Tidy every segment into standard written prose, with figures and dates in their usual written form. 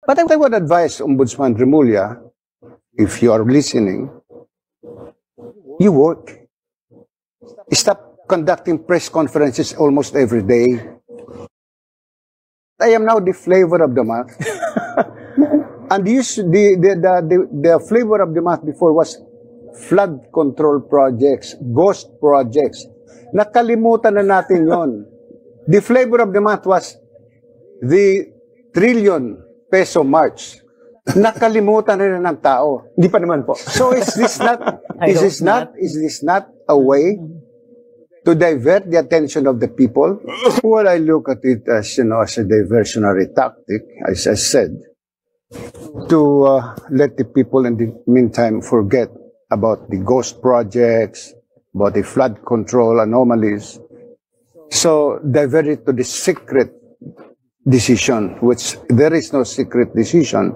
But I would advise Ombudsman Remulla, if you are listening, you work. Stop conducting press conferences almost every day. I am now the flavor of the month. And the flavor of the month before was flood control projects, ghost projects. Nakalimutan na natin yon. The flavor of the month was the trillion peso march. Nakalimutan na ng tao. Hindi pa naman po. So is this not a way to divert the attention of the people? Well, I look at it as, as a diversionary tactic, as I said, to let the people in the meantime forget about the ghost projects, about the flood control anomalies. So divert it to the secret decision, which there is no secret decision.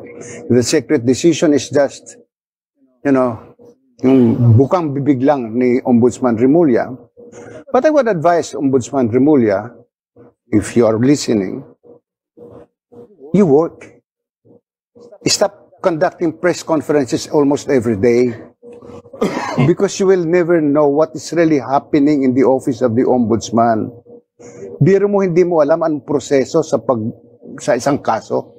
The secret decision is just, yung bukang bibig lang ni Ombudsman Remulla. But I would advise Ombudsman Remulla, if you are listening, you work. Stop conducting press conferences almost every day, because you will never know what is really happening in the office of the Ombudsman. Biro mo, hindi mo alam ang proseso sa isang kaso.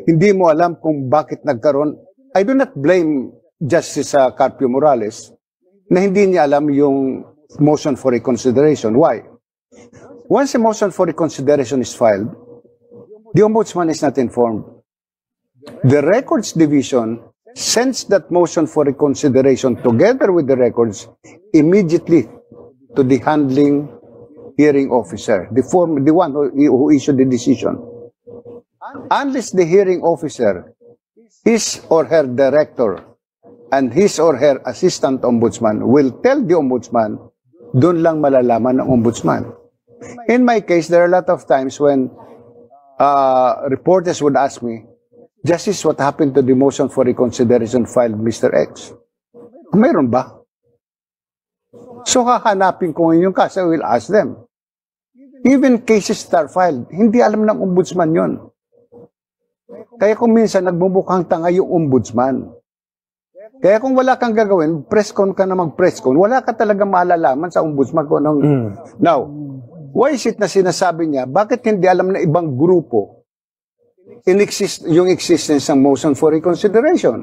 Hindi mo alam kung bakit nagkaroon. I do not blame Justice Carpio Morales na hindi niya alam yung motion for reconsideration. Why? Once a motion for reconsideration is filed, the Ombudsman is not informed. The Records Division sends that motion for reconsideration together with the records immediately to the handling hearing officer, the one who issued the decision. Unless the hearing officer, his or her director, and his or her assistant ombudsman will tell the ombudsman, doon lang malalaman ng ombudsman. In my case, there are a lot of times when reporters would ask me, Justice, what happened to the motion for reconsideration filed Mr. X? Mayroon ba? So hahanapin ko yung kaso, I will ask them. Even cases that are filed, hindi alam ng ombudsman yon. Kaya kung minsan nagmumukhang tanga yung ombudsman. Kaya kung wala kang gagawin, press con ka na mag-press con, wala ka talaga malalaman sa ombudsman ko. Now, why is it na sinasabi niya, bakit hindi alam na ibang grupo yung existence ng motion for reconsideration?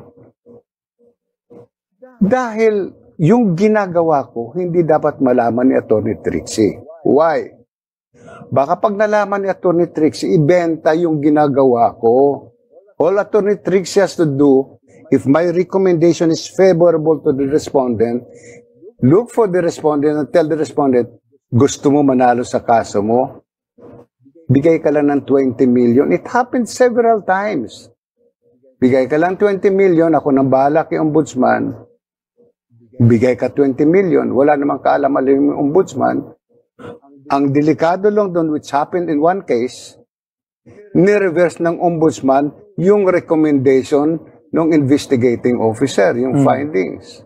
Dahil yung ginagawa ko, hindi dapat malaman ni Atty. Trixie. Why? Baka pag nalaman ni Atty. Trixie, ibenta yung ginagawa ko. All Atty. Trixie has to do, if my recommendation is favorable to the respondent, look for the respondent and tell the respondent, gusto mo manalo sa kaso mo? Bigay ka lang ng 20 million. It happened several times. Bigay ka lang 20 million, ako nang bahala kay ombudsman. Bigay ka 20 million, wala namang kaalam-alam yung ombudsman. Ang delikado lang doon, which happened in one case, ni-reverse ng ombudsman yung recommendation ng investigating officer, yung findings.